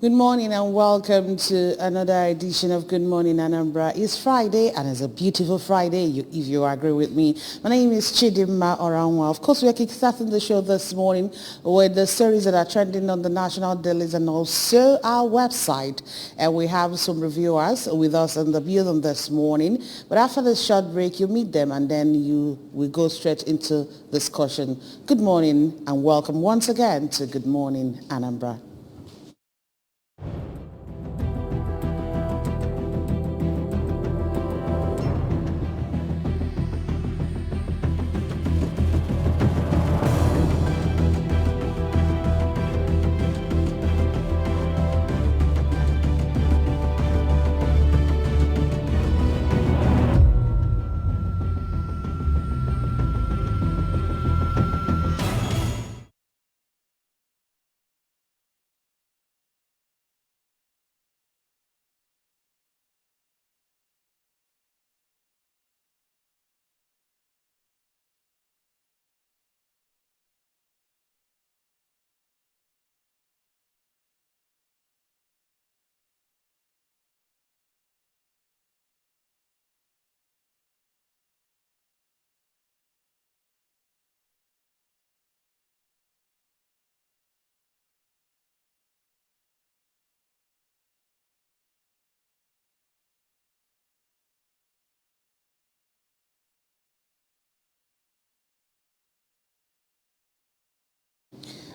Good morning and welcome to another edition of Good Morning Anambra. It's Friday and it's a beautiful Friday if you agree with me. My name is Chidimma Oranwa. Of course, we are kickstarting the show this morning with the stories that are trending on the national dailies and also our website. And we have some reviewers with us in the building this morning. But after this short break, you meet them and then we go straight into discussion. Good morning and welcome once again to Good Morning Anambra.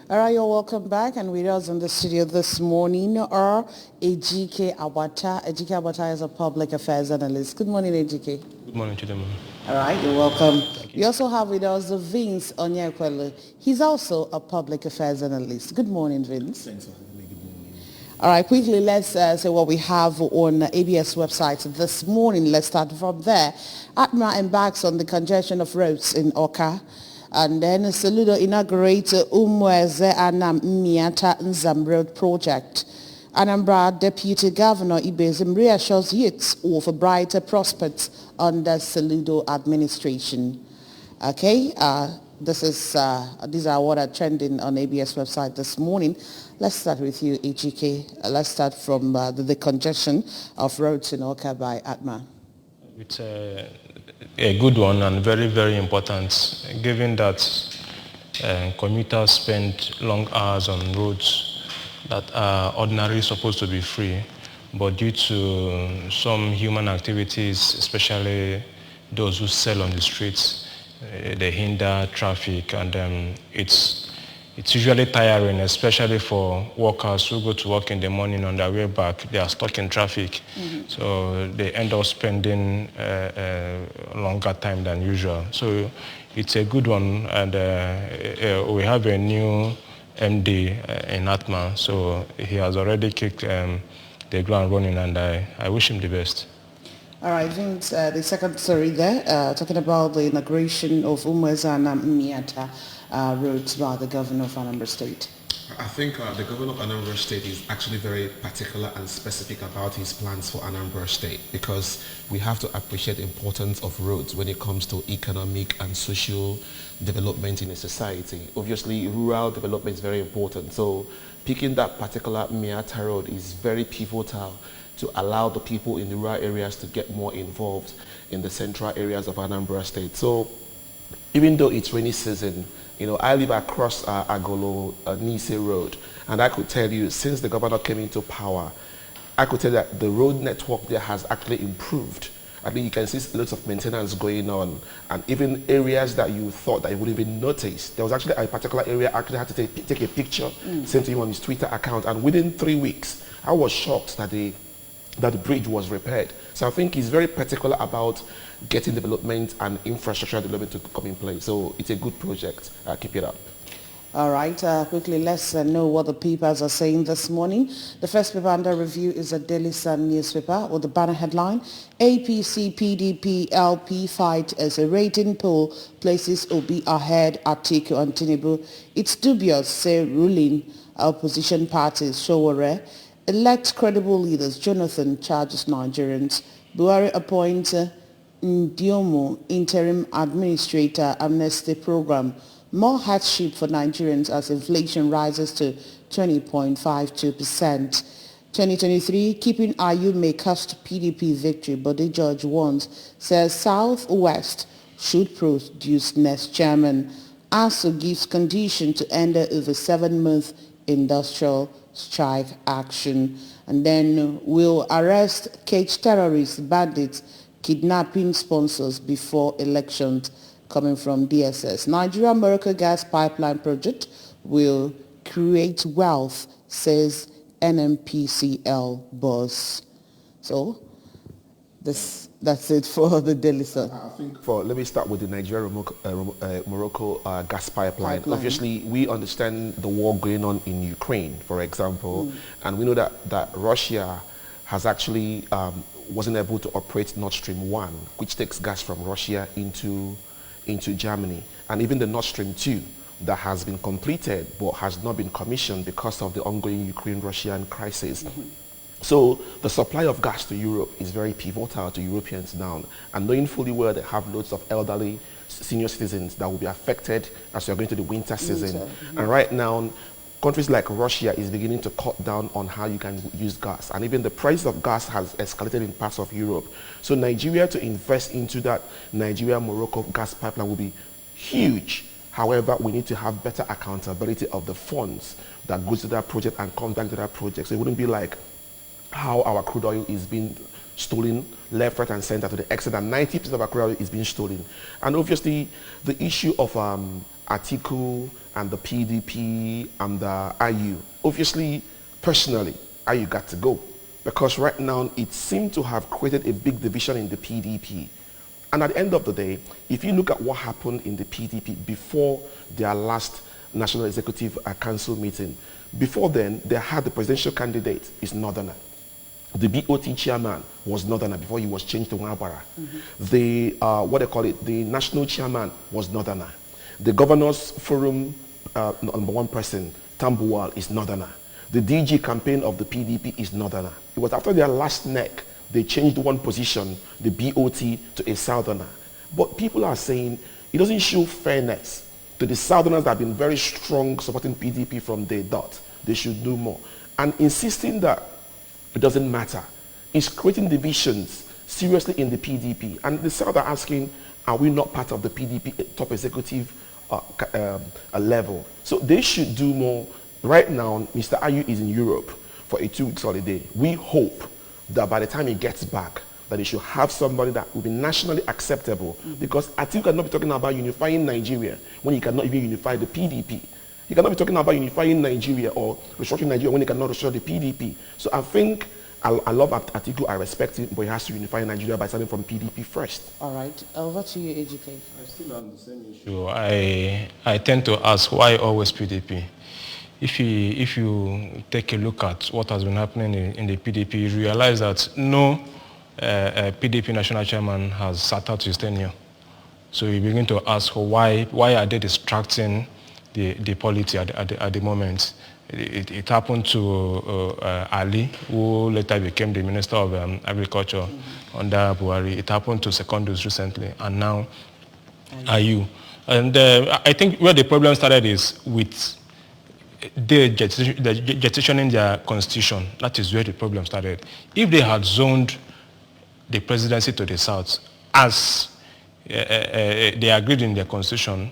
All right, you're welcome back. And with us in the studio this morning are Ejike Abata. Ejike Abata is a public affairs analyst. Good morning, Ejike. Good morning, Chidema. All right, you're welcome. We also have with us Vince Onyekwelu. He's also a public affairs analyst. Good morning, Vince. Thanks for having me. Good morning. All right, quickly, let's say what we have on ABS website this morning. Let's start from there. ATMA embarks on the congestion of roads in Oka. And then Saludo inaugurates Umweze Anam Miata Nzam Road project. Anambra Deputy Governor Ibezim reassures youths of a brighter prospects under Saludo administration. Okay, these are what are trending on ABS website this morning. Let's start with you, HEK. Let's start from the congestion of roads in Oka by ATMA. It's a good one and very, very important, given that commuters spend long hours on roads that are ordinarily supposed to be free, but due to some human activities, especially those who sell on the streets, they hinder traffic, and it's usually tiring, especially for workers who go to work in the morning. On their way back, they are stuck in traffic. Mm-hmm. So they end up spending a longer time than usual. So it's a good one, and we have a new MD in ATMA, so he has already kicked the ground running, and I wish him the best. All right, Vince, the second story there, talking about the inauguration of Umwezana Miata roads by the governor of Anambra State. I think the governor of Anambra State is actually very particular and specific about his plans for Anambra State, because we have to appreciate the importance of roads when it comes to economic and social development in a society. Obviously, rural development is very important. So picking that particular Miata road is very pivotal to allow the people in the rural areas to get more involved in the central areas of Anambra State. So even though it's rainy season, you know, I live across Agolo Nise Road, and I could tell you, since the governor came into power, I could tell you that the road network there has actually improved. I think you can see lots of maintenance going on, and even areas that you thought that you wouldn't even notice. There was actually a particular area I actually had to take a picture, sent to him on his Twitter account, and within 3 weeks, I was shocked that the bridge was repaired. So I think he's very particular about getting development and infrastructure development to come in place. So it's a good project. Keep it up. All right, quickly, let's know what the papers are saying this morning. The first paper under review is a Daily Sun newspaper with the banner headline, APC PDP LP fight as a rating poll places Obi ahead Atiku and Tinubu. It's dubious, say ruling opposition parties Showore. Elect credible leaders. Jonathan charges Nigerians. Buhari appoints Ndiomo interim administrator amnesty program. more hardship for Nigerians as inflation rises to 20.52%. 2023, keeping IU may cost PDP victory, but the judge warns, says Southwest should produce next chairman. ASU gives condition to end over 7-month industrial strike action. And then will arrest cage terrorists, bandits, kidnapping sponsors before elections, coming from DSS. Nigeria-Morocco gas pipeline project will create wealth, says NMPCL boss. So that's it for the Daily Sun. I think let me start with the Nigeria-Morocco gas pipeline. Obviously, we understand the war going on in Ukraine, for example, and we know that Russia has actually wasn't able to operate Nord Stream 1, which takes gas from Russia into Germany, and even the Nord Stream 2 that has been completed but has not been commissioned because of the ongoing Ukraine-Russian crisis. So the supply of gas to Europe is very pivotal to Europeans now, and knowing fully well they have loads of elderly senior citizens that will be affected as we are going to the winter season. And right now, countries like Russia is beginning to cut down on how you can use gas, and even the price of gas has escalated in parts of Europe. So Nigeria to invest into that Nigeria-Morocco gas pipeline will be huge. However, we need to have better accountability of the funds that goes to that project and come back to that project. So it wouldn't be like how our crude oil is being stolen left, right, and center, to the extent that 90% of our crude oil is being stolen. And obviously, the issue of Atiku and the PDP and the IU, obviously, personally, IU got to go. Because right now, it seemed to have created a big division in the PDP. And at the end of the day, if you look at what happened in the PDP before their last National Executive Council meeting, before then, they had the presidential candidate is Northerner. The BOT chairman was Northerner before he was changed to Wabara. The, the national chairman was Northerner. The Governors Forum #1 person, Tambuwal, is Northerner. The DG campaign of the PDP is Northerner. It was after their last neck, they changed one position, the BOT, to a Southerner. But people are saying it doesn't show fairness to the Southerners that have been very strong supporting PDP from day dot. They should do more. And insisting that it doesn't matter is creating divisions seriously in the PDP. And the South are asking, are we not part of the PDP top executive level? So they should do more. Right now, Mr. Ayu is in Europe for a 2-week holiday. We hope that by the time he gets back, that he should have somebody that will be nationally acceptable. Because Atiku cannot be talking about unifying Nigeria when he cannot even unify the PDP. He cannot be talking about unifying Nigeria or restructuring Nigeria when he cannot restructure the PDP. So I think, I love Atiku, I respect him, but he has to unify Nigeria by starting from PDP first. All right. Over to you, AGK. I still have the same issue. I tend to ask, why always PDP? If you take a look at what has been happening in the PDP, you realize that no PDP national chairman has sat out his tenure. So you begin to ask, why are they distracting the polity at the moment? It happened to Ali, who later became the Minister of Agriculture under Buhari. It happened to Secondus recently, and now Ayu. And I think where the problem started is with the jettisoning their constitution. That is where the problem started. If they had zoned the presidency to the South, as they agreed in their constitution,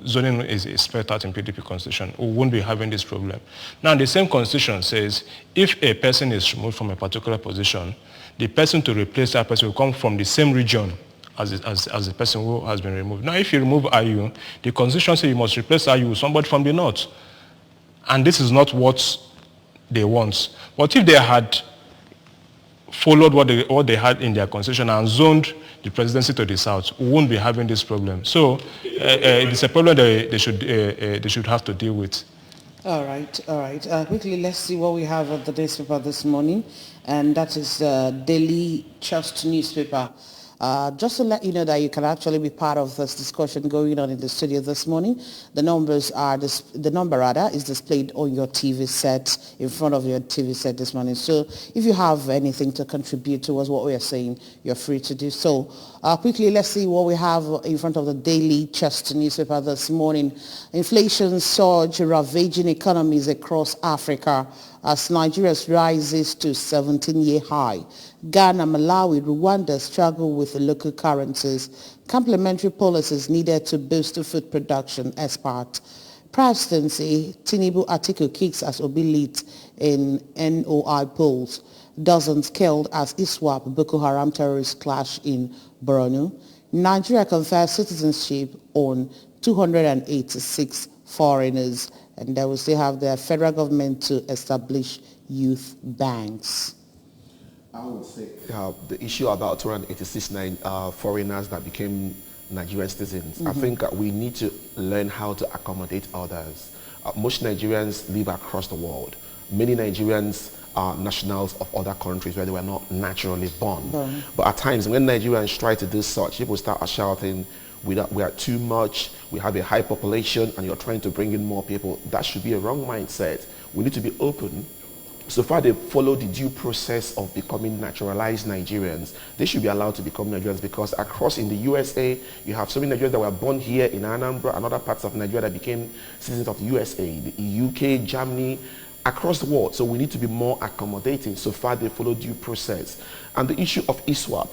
zoning is spelled out in PDP constitution, we won't be having this problem. Now, the same constitution says if a person is removed from a particular position, the person to replace that person will come from the same region as the person who has been removed. Now, if you remove IU, the constitution says you must replace IU with somebody from the North. And this is not what they want. But if they had followed what they had in their constitution and zoned the presidency to the South, we won't be having this problem. So it's a problem they should have to deal with. All right. Quickly, let's see what we have at the newspaper this morning, and that is Daily Trust newspaper. Just to let you know that you can actually be part of this discussion going on in the studio this morning. The number is displayed on your TV set, in front of your TV set this morning. So if you have anything to contribute towards what we are saying, you're free to do so. Quickly, let's see what we have in front of the Daily Chest newspaper this morning. Inflation surge ravaging economies across Africa as Nigeria rises to 17-year high. Ghana, Malawi, Rwanda struggle with the local currencies. Complementary policies needed to boost food production, export. Presidency, Tinubu Atiku kicks as Obi leads in NOI polls. Dozens killed as ISWAP Boko Haram terrorists clash in Borno. Nigeria confers citizenship on 286 foreigners. And they will still have the federal government to establish youth banks. I would say the issue about 286 foreigners that became Nigerian citizens, I think we need to learn how to accommodate others. Most Nigerians live across the world. Many Nigerians are nationals of other countries where they were not naturally born. But at times when Nigerians try to do such, people start shouting, we are too much, we have a high population and you're trying to bring in more people. That should be a wrong mindset. We need to be open. So far they follow the due process of becoming naturalized Nigerians. They should be allowed to become Nigerians because across in the USA, you have so many Nigerians that were born here in Anambra and other parts of Nigeria that became citizens of the USA, the UK, Germany, across the world. So we need to be more accommodating. So far they follow due process. And the issue of ISWAP,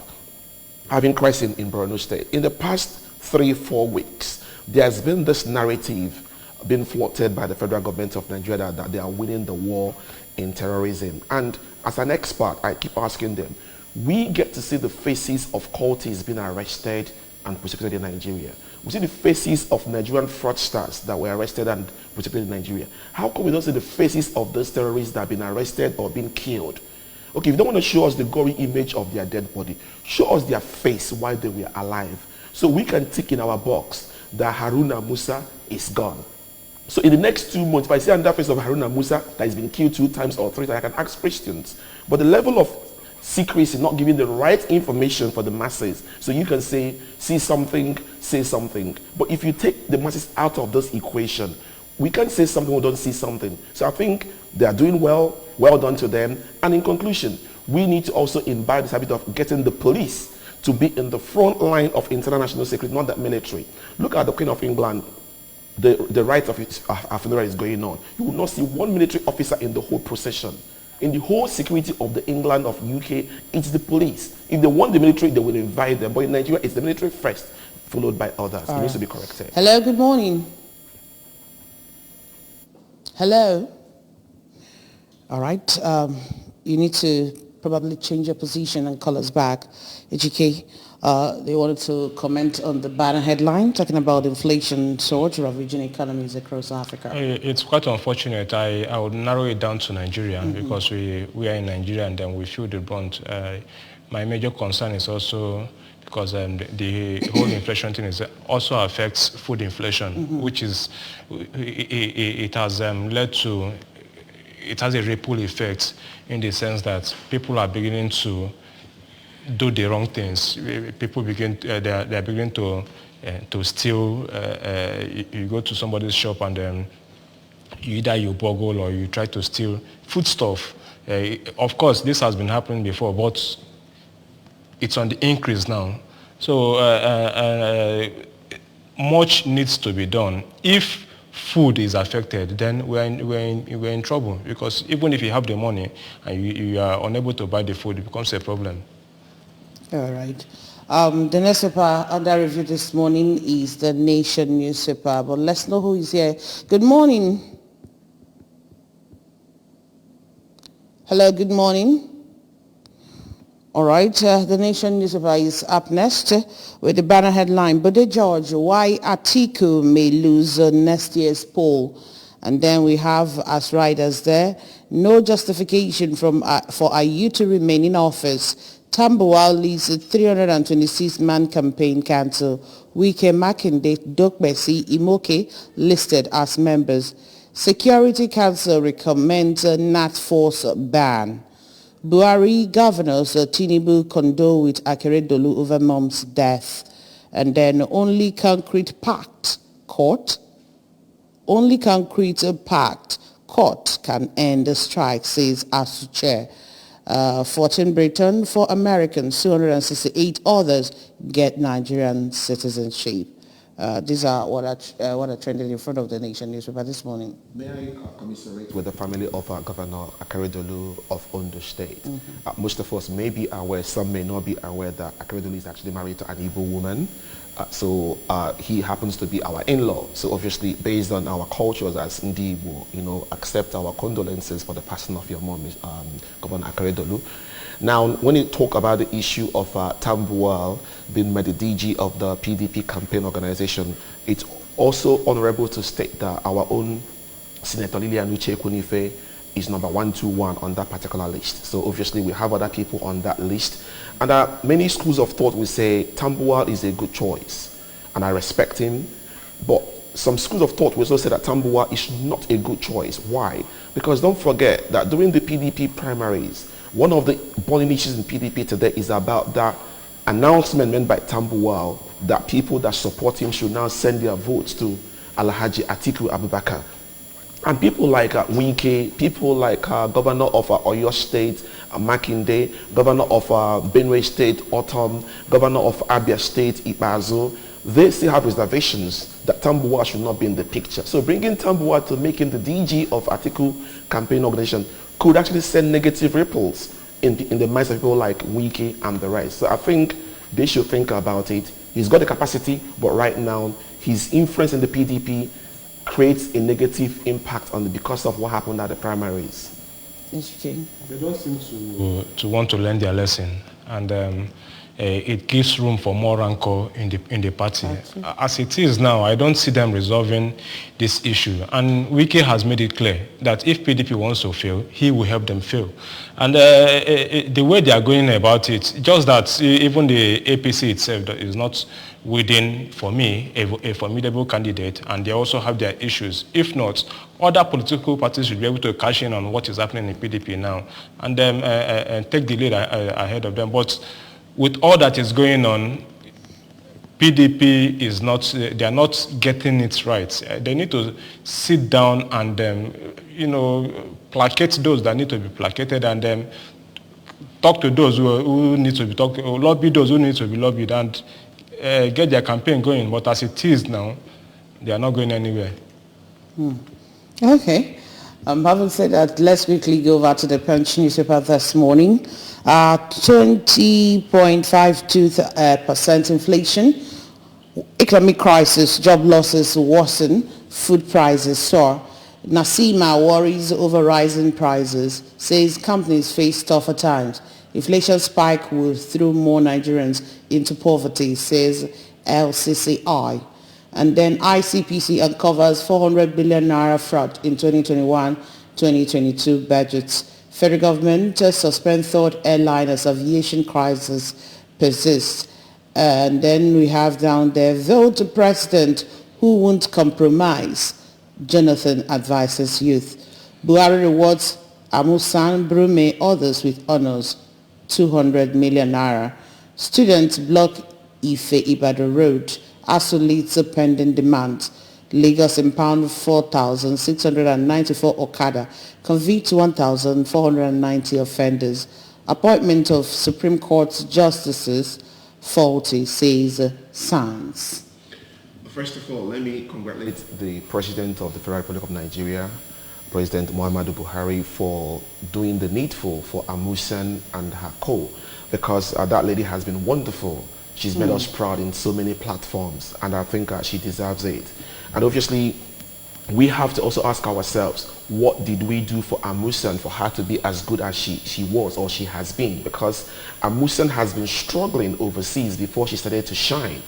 having crisis in Borno State. In the past 3-4 weeks, there has been this narrative being floated by the federal government of Nigeria that they are winning the war in terrorism. And as an expert, I keep asking them, we get to see the faces of cultists being arrested and prosecuted in Nigeria. We see the faces of Nigerian fraudsters that were arrested and prosecuted in Nigeria. How come we don't see the faces of those terrorists that have been arrested or been killed? Okay, if you don't want to show us the gory image of their dead body, show us their face while they were alive. So we can tick in our box that Haruna Musa is gone. So in the next 2 months, if I see another face of Haruna Musa that has been killed 2 times or 3 times, I can ask questions. But the level of secrecy, not giving the right information for the masses, so you can say something. But if you take the masses out of this equation, we can say something, we don't see something. So I think they are doing well done to them. And in conclusion, we need to also imbibe this habit of getting the police to be in the front line of international security, not the military. Look at the Queen of England. The rite of her funeral is going on. You will not see one military officer in the whole procession. In the whole security of the England of UK, it's the police. If they want the military, they will invite them. But in Nigeria, it's the military first, followed by others. It needs to be corrected. Hello, good morning. Hello. All right. You need to probably change your position and call us back. HK, they wanted to comment on the banner headline talking about inflation surge ravaging economies across Africa. It's quite unfortunate. I would narrow it down to Nigeria because we are in Nigeria and then we feel the brunt. My major concern is also because the whole inflation thing also affects food inflation, which is, it has led to, it has a ripple effect in the sense that people are beginning to do the wrong things. People begin, they're beginning to steal. You go to somebody's shop and then either you boggle or you try to steal foodstuff. Of course, this has been happening before, but it's on the increase now. So much needs to be done. If food is affected, then we're in trouble, because even if you have the money and you are unable to buy the food, it becomes a problem. All right. The newspaper under review this morning is the Nation newspaper, but let's know who is here. Good morning. Hello, good morning. All right, the Nation newspaper is up next with the banner headline, Bode George, why Atiku may lose next year's poll. And then we have as riders there, no justification for Ayu to remain in office. Tambuwal leads a 326-man campaign cancel. Wike Makinde, Dokbesi, Imoke listed as members. Security Council recommends a NAT force ban. Buhari governors Tinubu condole with Akeredolu over mom's death. And then only concrete packed court can end the strike, says ASU chair. 14 Britain, 4 Americans, 268 others get Nigerian citizenship. These are what are trending in front of the Nation newspaper this morning. May I commiserate with the family of Governor Akeredolu of Ondo State? Most of us may be aware, some may not be aware that Akeredolu is actually married to an Igbo woman. So he happens to be our in-law. So obviously, based on our cultures as Ndi Igbo, accept our condolences for the passing of your mom, Governor Akeredolu. Now, when you talk about the issue of Tambuwal being made the DG of the PDP campaign organization, it's also honorable to state that our own Senator Lilian Uche Kunife is number 121 on that particular list. So obviously we have other people on that list. And many schools of thought will say Tambuwal is a good choice. And I respect him. But some schools of thought will also say that Tambuwal is not a good choice. Why? Because don't forget that during the PDP primaries, one of the burning issues in PDP today is about that announcement made by Tambuwal that people that support him should now send their votes to Alhaji Atiku Abubakar. And people like Winke, people like Governor of Oyo State, Makinde, Governor of Benue State, Autumn, Governor of Abia State, Ibazo, they still have reservations that Tambuwal should not be in the picture. So bringing Tambuwal to make him the DG of Atiku campaign organization could actually send negative ripples in the minds of people like Winke and the rest. So I think they should think about it. He's got the capacity, but right now his influence in the PDP creates a negative impact on because of what happened at the primaries. Interesting. They don't seem to want to learn their lesson, and it gives room for more rancor in the party. As it is now, I don't see them resolving this issue. And Wike has made it clear that if PDP wants to fail, he will help them fail. And the way they are going about it, just that even the APC itself is not within, for me, a formidable candidate, and they also have their issues. If not, other political parties should be able to cash in on what is happening in PDP now and take the lead ahead of them. But with all that is going on, PDP is not, they are not getting it right. They need to sit down and, placate those that need to be placated, and talk to those who need to be talked to, lobby those who need to be lobbied, and get their campaign going. But as it is now, they are not going anywhere. Okay. Having said that, let's quickly go over to the Punch newspaper this morning. 20.52% inflation, economic crisis, job losses worsen, food prices soar. Nasima worries over rising prices, says companies face tougher times. Inflation spike will throw more Nigerians into poverty, says LCCI. And then ICPC uncovers 400 billion naira fraud in 2021-2022 budgets. Federal government suspend third airline as aviation crisis persists. And then we have down there, vote to president who won't compromise. Jonathan advises youth. Buhari rewards Amusan, Brume, others with honors, 200 million naira. Students block Ife Ibadan Road. ASU leads a pending demand. Lagos impound 4,694 Okada, convict 1,490 offenders. Appointment of Supreme Court justices faulty, says Sands. First of all, let me congratulate the President of the Federal Republic of Nigeria, President Muhammadu Buhari, for doing the needful for Amusan and her co, because that lady has been wonderful. She's made us proud in so many platforms, and I think she deserves it. And obviously, we have to also ask ourselves, what did we do for Amusan for her to be as good as she was or she has been? Because Amusan has been struggling overseas before she started to shine.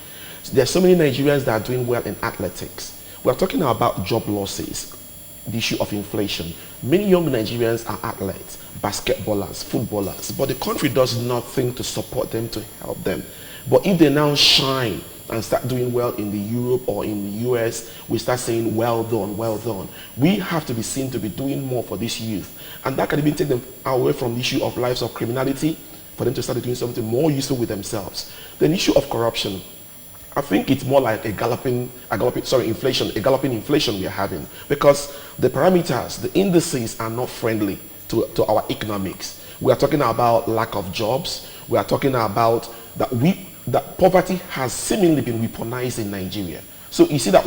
So there are so many Nigerians that are doing well in athletics. We're talking about job losses, the issue of inflation. Many young Nigerians are athletes, basketballers, footballers, but the country does nothing to support them, to help them. But if they now shine and start doing well in the Europe or in the US, we start saying, well done, well done. We have to be seen to be doing more for this youth. And that can even take them away from the issue of lives of criminality, for them to start doing something more useful with themselves. The issue of corruption, I think it's more like a galloping inflation we are having, because the parameters, the indices are not friendly to our economics. We are talking about lack of jobs. We are talking about that poverty has seemingly been weaponized in Nigeria. So you see that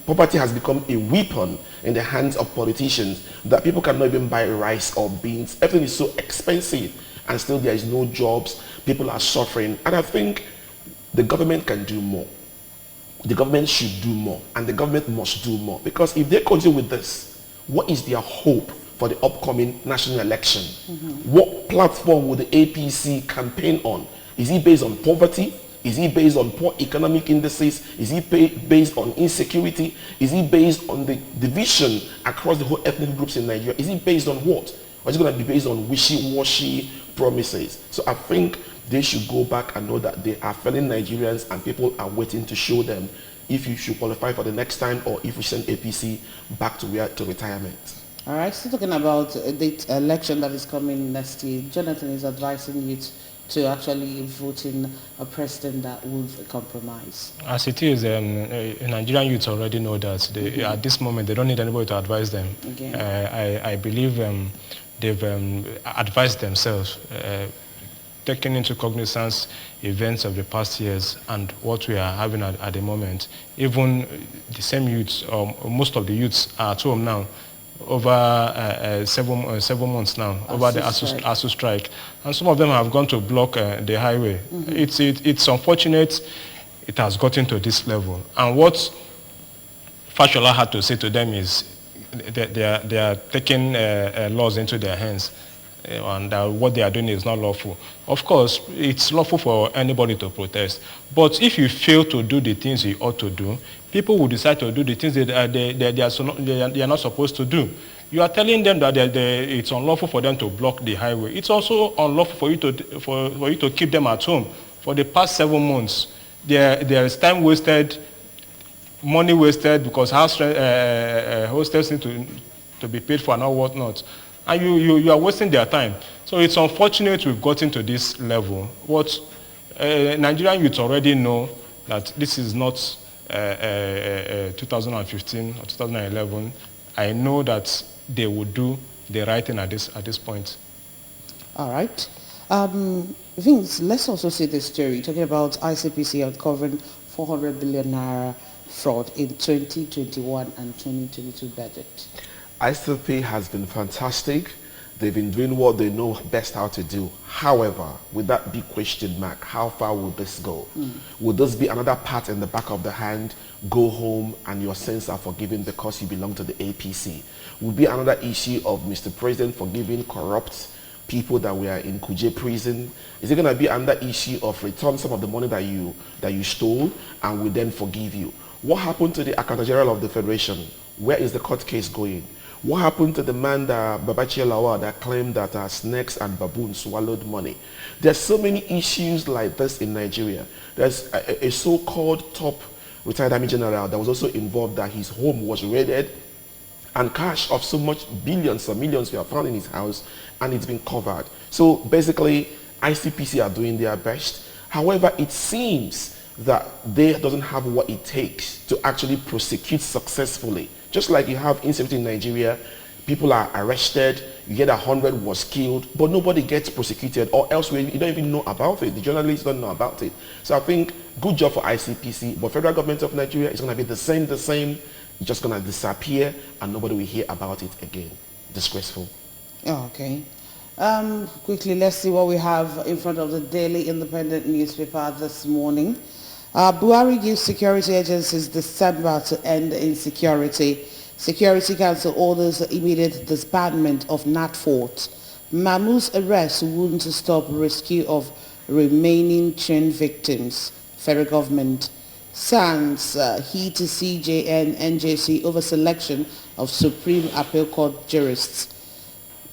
poverty has become a weapon in the hands of politicians, that people cannot even buy rice or beans. Everything is so expensive, and still there is no jobs. People are suffering. And I think the government can do more. The government should do more, and the government must do more, because if they continue with this, what is their hope for the upcoming national election? What platform will the APC campaign on? Is it based on poverty? Is it based on poor economic indices? Is it based on insecurity? Is it based on the division across the whole ethnic groups in Nigeria? Is it based on what? Or is it going to be based on wishy-washy promises? So I think they should go back and know that they are failing Nigerians, and people are waiting to show them if you should qualify for the next time, or if we send APC back to retirement. All right, still talking about the election that is coming next year. Jonathan is advising you to actually vote in a president that will compromise. As it is, Nigerian youths already know that at this moment they don't need anybody to advise them. I believe they've advised themselves, taking into cognizance events of the past years and what we are having at the moment. Even the same youths, or most of the youths, are at home now, over 7 months now, over the ASU strike. And some of them have gone to block the highway. It's unfortunate it has gotten to this level. And what Fashola had to say to them is that they are taking laws into their hands, and what they are doing is not lawful. Of course, it's lawful for anybody to protest. But if you fail to do the things you ought to do, people will decide to do the things they are not supposed to do. You are telling them that it's unlawful for them to block the highway. It's also unlawful for you to keep them at home. For the past 7 months, there is time wasted, money wasted, because hostels need to be paid for and all whatnot. And you are wasting their time. So it's unfortunate we've gotten to this level. What Nigerian youths already know that this is not 2015 or 2011. I know that they would do the right thing at this point. All right. Vince, let's also see this story, talking about ICPC uncovering 400 billion naira fraud in 2021 and 2022 budget. ICP has been fantastic. They've been doing what they know best how to do. However, with that big question mark, how far will this go? Will this be another pat in the back of the hand, go home and your sins are forgiven because you belong to the APC? Will be another issue of Mr. President forgiving corrupt people that were in Kuje prison? Is it going to be another issue of return some of the money that you stole and we then forgive you? What happened to the Accountant General of the Federation? Where is the court case going? What happened to the man, Babachir Lawal, that claimed that snakes and baboons swallowed money? There's so many issues like this in Nigeria. There's a so-called top retired army general that was also involved, that his home was raided and cash of so much billions or millions were found in his house, and it's been covered. So basically, ICPC are doing their best. However, it seems that they doesn't have what it takes to actually prosecute successfully. Just like you have insecurity in Nigeria, people are arrested, you get 100 was killed, but nobody gets prosecuted, or else you don't even know about it. The journalists don't know about it. So I think good job for ICPC, but federal government of Nigeria is going to be the same. It's just going to disappear and nobody will hear about it again. Disgraceful. Oh, okay. Quickly, let's see what we have in front of the Daily Independent newspaper this morning. Buhari gives security agencies December to end insecurity. Security Council orders immediate disbandment of NatFort. Mahmoud's arrest wouldn't stop rescue of remaining train victims. Federal government. SANS heat to CJ and NJC over selection of Supreme Appeal Court jurists.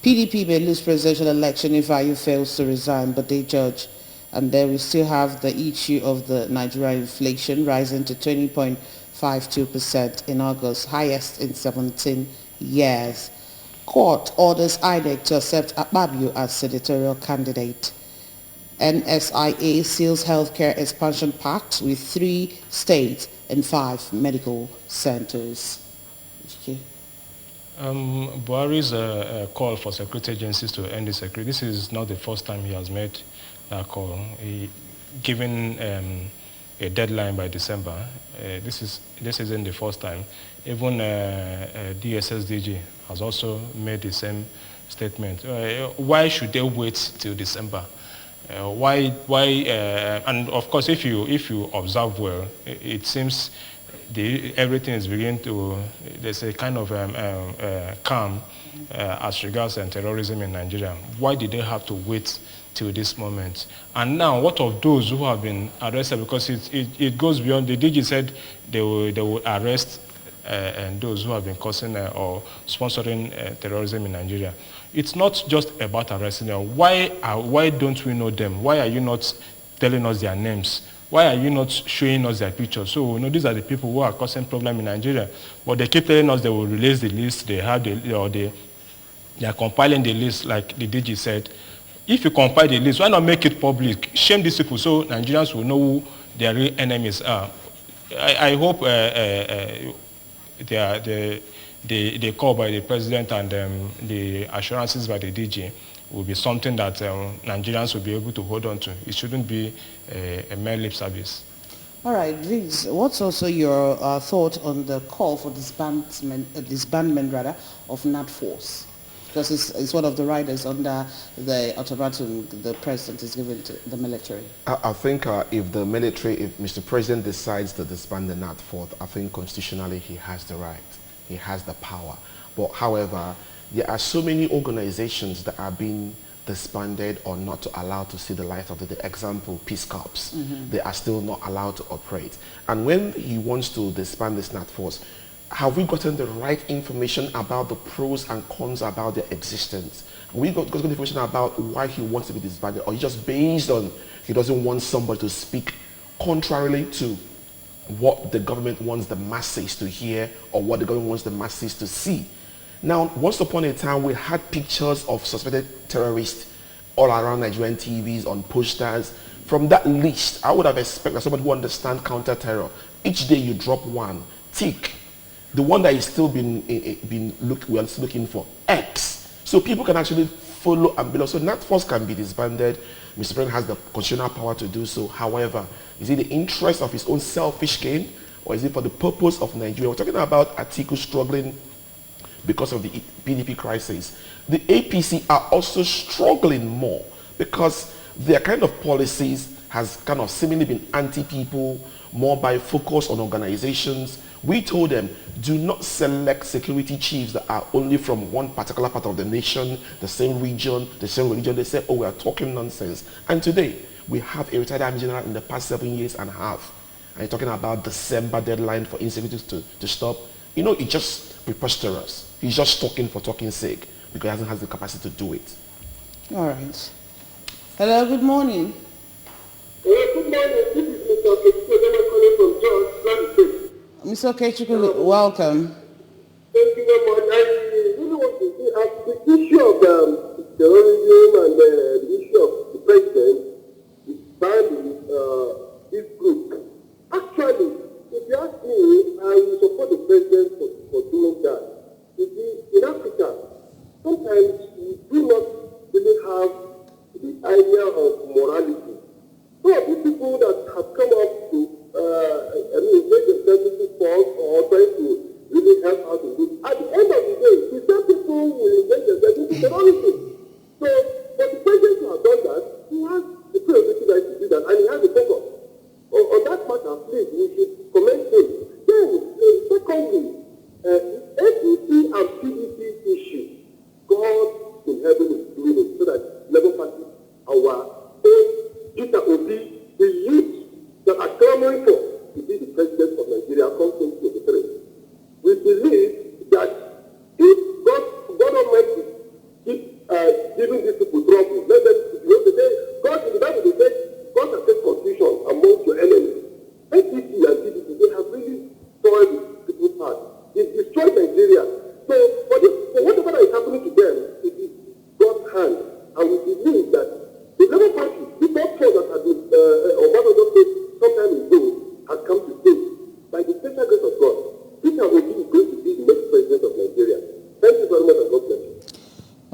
PDP may lose presidential election if IU fails to resign, but they judge. And then we still have the issue of the Nigerian inflation rising to 20.52% in August, highest in 17 years. Court orders INEC to accept Akpabio as senatorial candidate. NSIA seals healthcare expansion pact with 3 states and 5 medical centers. Okay. Buhari's call for security agencies to end the security. This is not the first time he has made that call. Given a deadline by December, this isn't the first time. Even DSSDG has also made the same statement. Why should they wait till December? Why? And of course, if you observe well, it seems everything is beginning to. There's a kind of calm as regards terrorism in Nigeria. Why did they have to wait till this moment? And now, what of those who have been arrested? Because it goes beyond. The DG said they will arrest and those who have been causing or sponsoring terrorism in Nigeria. It's not just about arresting them. Why don't we know them? Why are you not telling us their names? Why are you not showing us their pictures? So, these are the people who are causing problem in Nigeria. But they keep telling us they will release the list. They are compiling the list, like the DG said. If you compile the list, why not make it public? Shame these people so Nigerians will know who their real enemies are. I hope the call by the president and the assurances by the DG will be something that Nigerians will be able to hold on to. It shouldn't be a mere lip service. All right, Vince, what's also your thought on the call for disbandment of NATFORCE? Because it's one of the riders under the ultimatum the president is giving to the military. I think if Mr. President decides to disband the NATFORCE, I think constitutionally he has the right. He has the power. But however, there are so many organizations that are being disbanded or not allowed to see the light of the day. Example, Peace Corps. They are still not allowed to operate. And when he wants to disband this NATFORCE, have we gotten the right information about the pros and cons about their existence? Have we got information about why he wants to be disbanded? Or just based on he doesn't want somebody to speak contrarily to what the government wants the masses to hear or what the government wants the masses to see? Now, once upon a time, we had pictures of suspected terrorists all around Nigerian TVs, on posters. From that list, I would have expected somebody who understands counter-terror. Each day you drop one, tick. The one that is still we are still looking for, X. So people can actually follow and below. So NATFORCE can be disbanded. Mr. President has the constitutional power to do so. However, is it the interest of his own selfish gain, or is it for the purpose of Nigeria? We're talking about Atiku struggling because of the PDP crisis. The APC are also struggling more because their kind of policies has kind of seemingly been anti-people, more by focus on organizations. We told them, do not select security chiefs that are only from one particular part of the nation, the same region, the same religion. They said, oh, we are talking nonsense. And today, we have a retired Army General in the past 7 years and a half. And you're talking about December deadline for insecurity to stop. It's just preposterous. He's just talking for talking's sake because he hasn't has the capacity to do it. All right. Hello, good morning. Good morning. This is Mr. Okechukwu calling from Jos, Plateau State. Mr. Okechukwu, welcome. Thank you very much. I really want to see the issue of terrorism and the issue of the president is banding this group. Actually, if you ask me, I will support the president for doing that. You see, in Africa, sometimes we do not really have the idea of morality. So these people that have come up to make themselves into false or trying to really help out in this, at the end of the day, the same people will make themselves into terrorism. So, for the president to have done that, he has the prerogative right to do that, and he has the focus. On that matter, please, we should commend him. Then, secondly, APC and PDP issue, God in heaven is doing it so that Labour Party, our own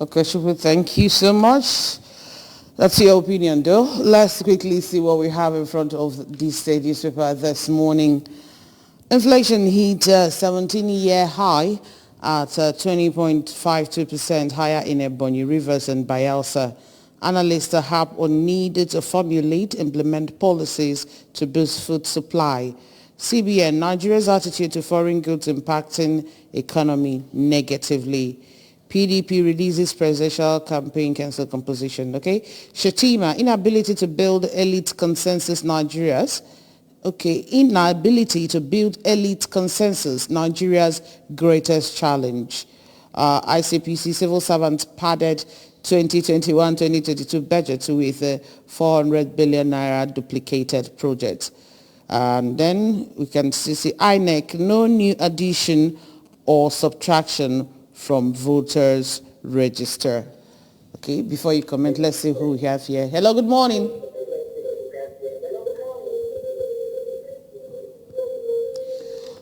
Okay, Shukwu, thank you so much. That's your opinion, though. Let's quickly see what we have in front of the state newspaper this morning. Inflation hit 17-year high at 20.52%, higher in Ebonyi, Rivers and Bayelsa. Analysts harp on need to formulate, implement policies to boost food supply. CBN, Nigeria's attitude to foreign goods impacting economy negatively. PDP releases presidential campaign council composition. Okay. Shatima, inability to build elite consensus Nigeria's. Okay, inability to build elite consensus, Nigeria's greatest challenge. ICPC civil servants padded 2021-2022 budget with a 400 billion naira duplicated project. And then we can see INEC, no new addition or subtraction from voters register. Okay, before you comment, let's see who we have here. Hello, good morning.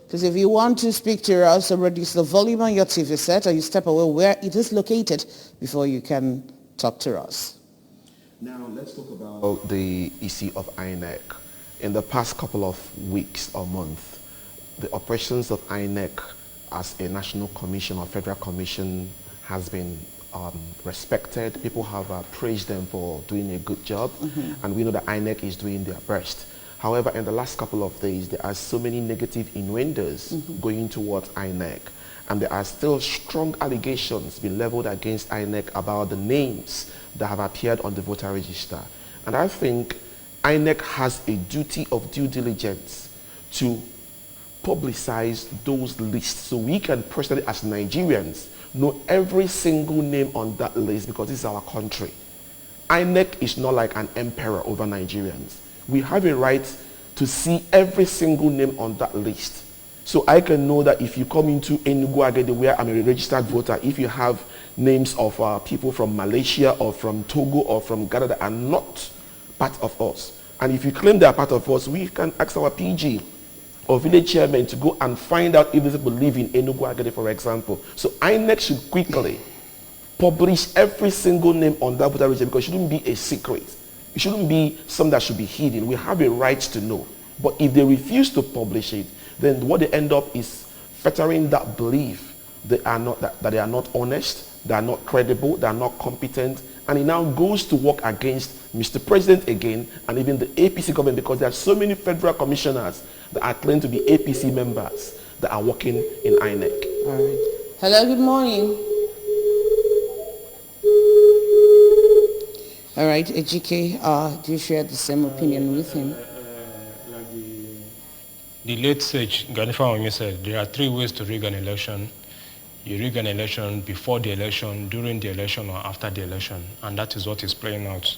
Because if you want to speak to us, reduce the volume on your TV set or you step away where it is located before you can talk to us. Now let's talk about the issue of INEC. In the past couple of weeks or months, the operations of INEC as a national commission or federal commission has been respected. People have praised them for doing a good job, and we know that INEC is doing their best. However, in the last couple of days, there are so many negative innuendos going towards INEC, and there are still strong allegations being leveled against INEC about the names that have appeared on the voter register. And I think INEC has a duty of due diligence to publicize those lists so we can personally, as Nigerians, know every single name on that list, because this is our country. INEC is not like an emperor over Nigerians. We have a right to see every single name on that list. So I can know that if you come into Enugu Agede, where I'm a registered voter, if you have names of people from Malaysia or from Togo or from Ghana that are not part of us, and if you claim they are part of us, we can ask our PG or village chairman to go and find out if these people live in Enugu Agede, for example. So INEC should quickly publish every single name on that voter register, because it shouldn't be a secret. It shouldn't be something that should be hidden. We have a right to know. But if they refuse to publish it, then what they end up is fettering that belief that they are not honest, they are not credible, they are not competent, and it now goes to work against Mr. President again, and even the APC government, because there are so many federal commissioners that are claimed to be APC members that are working in INEC. All right. Hello, good morning. All right, Ejike, do you share the same opinion with him? Like the late sage Ganifa Onye said, there are three ways to rig an election. You rig an election before the election, during the election, or after the election, and that is what is playing out.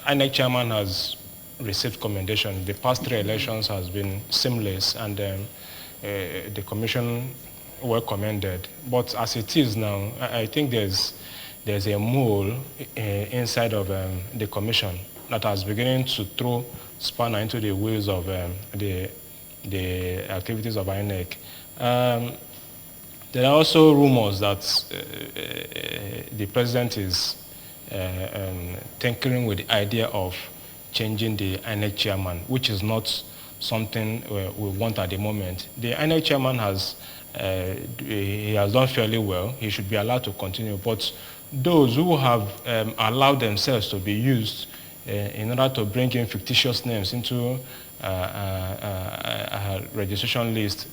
INEC chairman has received commendation. The past three elections has been seamless, and the commission were commended. But as it is now, I think there's a mole inside of the commission that is beginning to throw spanner into the wheels of the activities of INEC. There are also rumors that the president is tinkering with the idea of changing the INEC chairman, which is not something we want at the moment. The INEC chairman he has done fairly well. He should be allowed to continue. But those who have allowed themselves to be used in order to bring in fictitious names into a registration list,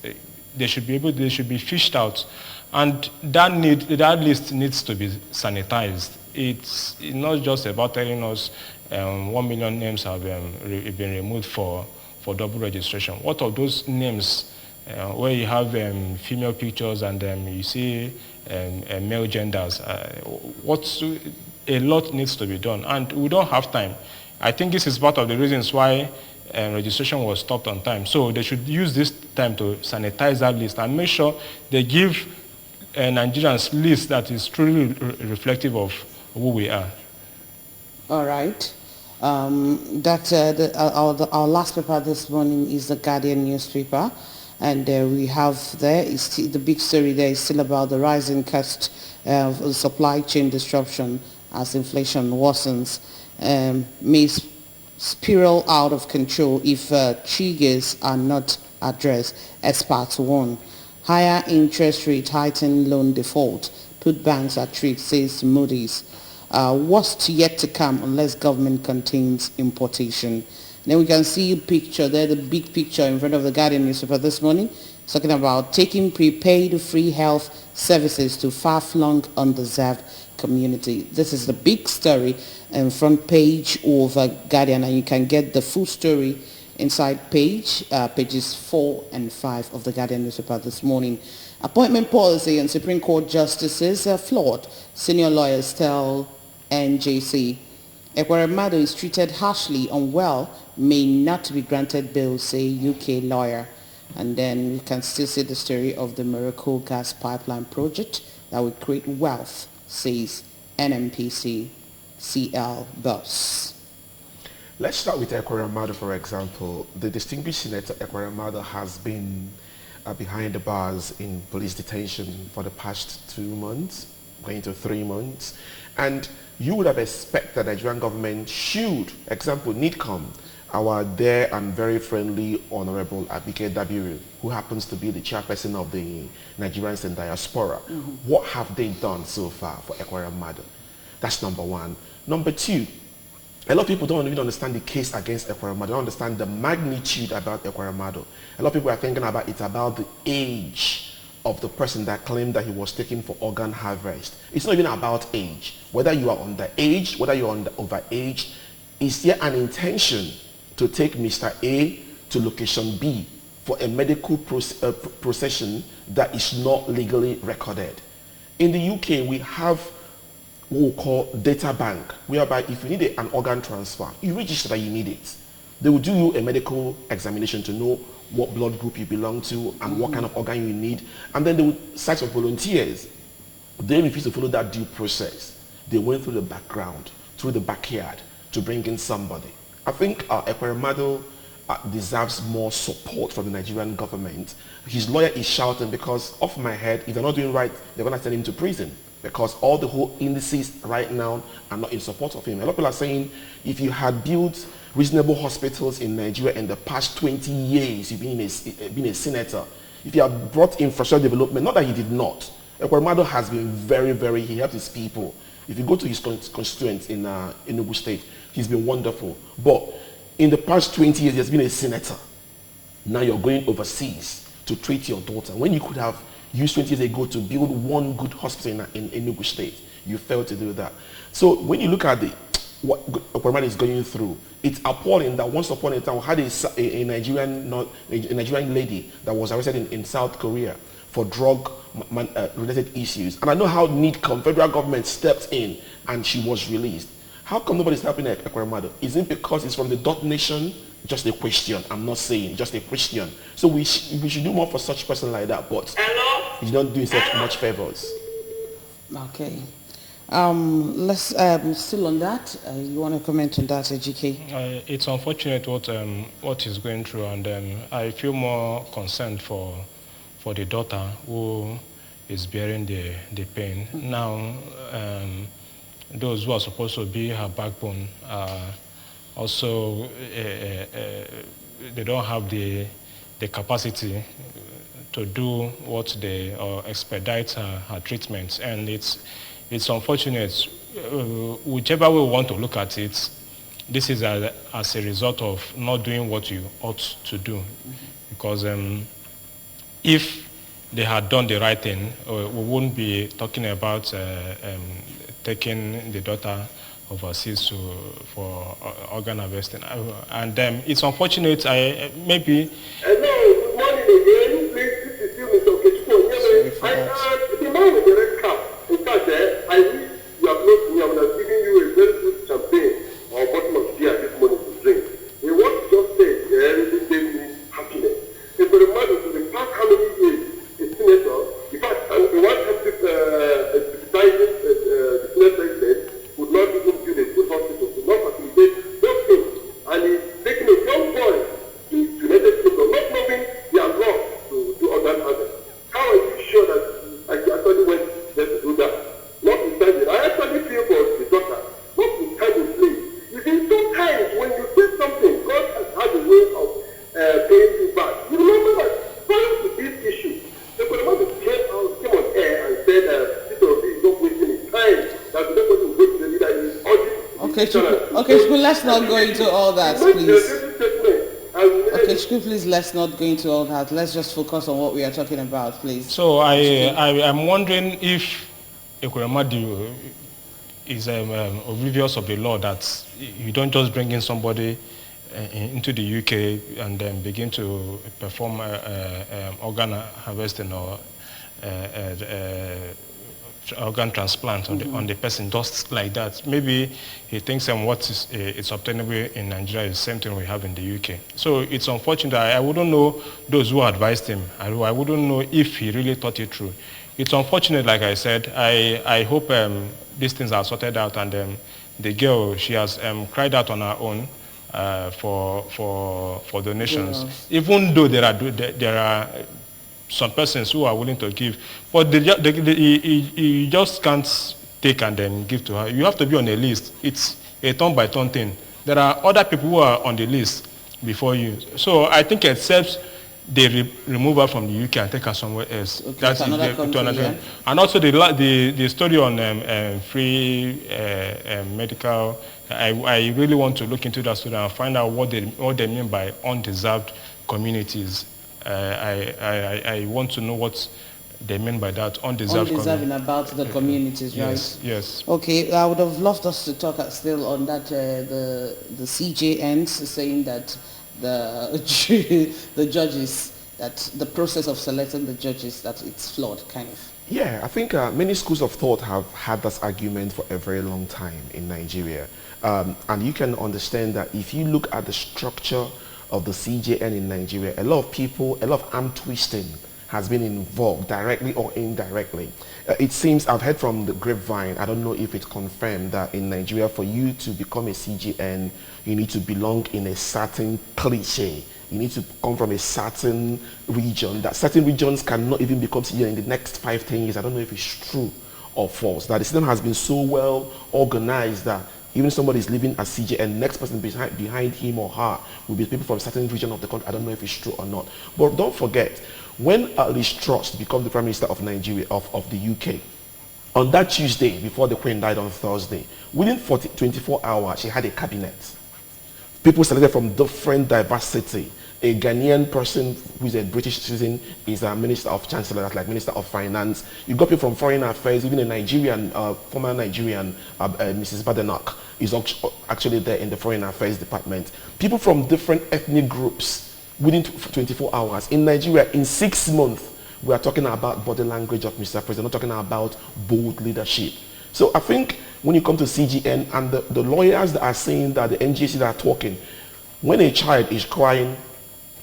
they should be fished out, and that list needs to be sanitized. It's not just about telling us 1 million names have been removed for double registration. What of those names where you have female pictures and you see male genders? A lot needs to be done, and we don't have time. I think this is part of the reasons why registration was stopped on time. So they should use this time to sanitize that list and make sure they give Nigerians a list that is truly reflective of who we are. All right. Our last paper this morning is the Guardian newspaper. And we have there, the big story there is still about the rising cost of supply chain disruption as inflation worsens, may spiral out of control if triggers are not addressed, experts warn. Higher interest rate, heightened loan default, put banks at risk, says Moody's. What's yet to come unless government contains importation? Then we can see a picture there, the big picture in front of the Guardian newspaper this morning, talking about taking prepaid free health services to far-flung, undeserved community. This is the big story in front page of Guardian, and you can get the full story inside pages 4 and 5 of the Guardian newspaper this morning. Appointment policy and Supreme Court justices are flawed, senior lawyers tell NJC. Ekweremadu is treated harshly, unwell, may not be granted bail, say UK lawyer. And then we can still see the story of the Morocco gas pipeline project that will create wealth, says NMPC CL Bus. Let's start with Ekweremadu, for example. The distinguished Senator Ekweremadu has been behind the bars in police detention for the past 2 months, going to 3 months. And you would have expected the Nigerian government should, example, NIDCOM, our dear and very friendly Honorable Abike Dabiru, who happens to be the chairperson of the Nigerians in diaspora. What have they done so far for Ekweremadu? That's number one. Number two, a lot of people don't even understand the case against Ekweremadu. They don't understand the magnitude about Ekweremadu. A lot of people are thinking about it about the age of the person that claimed that he was taken for organ harvest. It's not even about age. Whether you are underage, whether you are overage, is there an intention to take Mr. A to location B for a medical procession that is not legally recorded? In the UK, we have what we call data bank, whereby if you need an organ transfer, you register that you need it. They will do you a medical examination to know what blood group you belong to and what kind of organ you need. And then they will search for volunteers. They refuse to follow that due process. They went through the background, through the backyard to bring in somebody. I think Ekweremadu deserves more support from the Nigerian government. His lawyer is shouting because off my head, if they're not doing right, they're going to send him to prison because all the whole indices right now are not in support of him. A lot of people are saying if you had built reasonable hospitals in Nigeria in the past 20 years, you've been a senator, if you have brought infrastructure development, not that he did not, Ekweremadu has been very, he helped his people. If you go to his constituents in Enugu State, he's been wonderful. But in the past 20 years, he has been a senator. Now you're going overseas to treat your daughter. When you could have used 20 years ago to build one good hospital in Enugu State, you failed to do that. So when you look at what Ekweremadu is going through, it's appalling that once upon a time we had a Nigerian lady that was arrested in South Korea for drug-related issues. And I know how NIDCOM, federal government, stepped in and she was released. How come nobody's helping Ekweremadu? Is it because it's from the Dot Nation? Just a question. I'm not saying, just a question. So we should do more for such person like that, but he's not doing such much favors. Okay. Let's still on that. You want to comment on that, GK? It's unfortunate what he's going through, and I feel more concerned for the daughter who is bearing the pain. Now, those who are supposed to be her backbone also they don't have the capacity to do what they or expedite her treatment, and it's unfortunate. Whichever way we want to look at it, this is as a result of not doing what you ought to do, because if they had done the right thing, we wouldn't be talking about taking the daughter overseas for organ harvesting. And it's unfortunate. Maybe. Hello, good morning again. Please, this is still Mr. Okechukwu. The man with the red cap. In fact, I wish you have not me. I would have given you a very good champagne or a bottle of beer this morning to drink. And what you just said, really gave me happiness. If the man for the past how many years, a senator, in fact, the one criticizing the Senate president would not even build a good hospital, would not facilitate those things. And he's taking a young boy to United Kingdom, not knowing their law to Okay, Chukwu, let's not go into all that, please. Okay, Chukwu, please, let's not go into all that. Let's just focus on what we are talking about, please. So I'm wondering if Ekweremadu is oblivious of the law that you don't just bring in somebody into the UK and then begin to perform organ harvesting or organ transplant on the person just like that. Maybe he thinks what is obtainable in Nigeria is the same thing we have in the UK. So it's unfortunate. I wouldn't know those who advised him. I wouldn't know if he really thought it through. It's unfortunate, like I said. I hope these things are sorted out, and the girl, she has cried out on her own for donations. Yeah. Even though there are some persons who are willing to give, but you just can't take and then give to her. You have to be on a list. It's a turn-by-turn thing. There are other people who are on the list before you. So I think except they remove her from the UK and take her somewhere else. Okay, that's another country, yeah. And also the story on free medical, I really want to look into that story and find out what they mean by undeserved communities. I want to know what they mean by that, undeserving about the communities, right? Yes. Okay, I would have loved us to talk still on that, the CJNs saying that the judges, that the process of selecting the judges, that it's flawed, kind of. Yeah, I think many schools of thought have had this argument for a very long time in Nigeria. And you can understand that if you look at the structure of the CJN in Nigeria, a lot of people, a lot of arm twisting has been involved directly or indirectly. It seems, I've heard from the grapevine, I don't know if it's confirmed, that in Nigeria for you to become a CJN, you need to belong in a certain cliche. You need to come from a certain region, that certain regions cannot even become CJN in the next 5-10 years. I don't know if it's true or false, that the system has been so well organized that even if somebody is living as CJN, next person behind him or her will be people from a certain region of the country. I don't know if it's true or not. But don't forget, when Liz Truss became the Prime Minister of Nigeria, of the UK, on that Tuesday, before the Queen died on Thursday, within 24 hours, she had a cabinet. People selected from different diversity. A Ghanaian person who is a British citizen is a Minister of Chancellor, that's like Minister of Finance. You got people from Foreign Affairs, even a Nigerian, former Nigerian, Mrs. Badenoch is actually there in the Foreign Affairs Department. People from different ethnic groups within 24 hours. In Nigeria, in 6 months, we are talking about body language of Mr. President, not talking about bold leadership. So I think when you come to CGN and the lawyers that are saying that the NGC that are talking, when a child is crying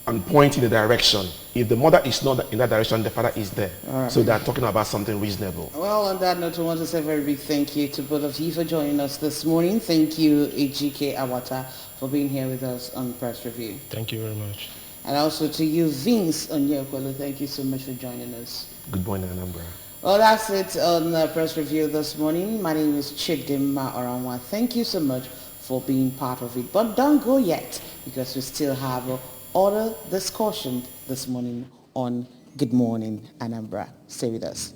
and pointing in the direction, if the mother is not in that direction, the father is there. Right. So they're talking about something reasonable. Well, on that note, I want to say a very big thank you to both of you for joining us this morning. Thank you, Ejike Awata, for being here with us on Press Review. Thank you very much. And also to you, Vince Onyekwelu, thank you so much for joining us. Good morning, Anambra. Well, that's it on Press Review this morning. My name is Chidimma Oranwa. Thank you so much for being part of it. But don't go yet, because we still have other discussion this morning on Good Morning Anambra. Stay with us.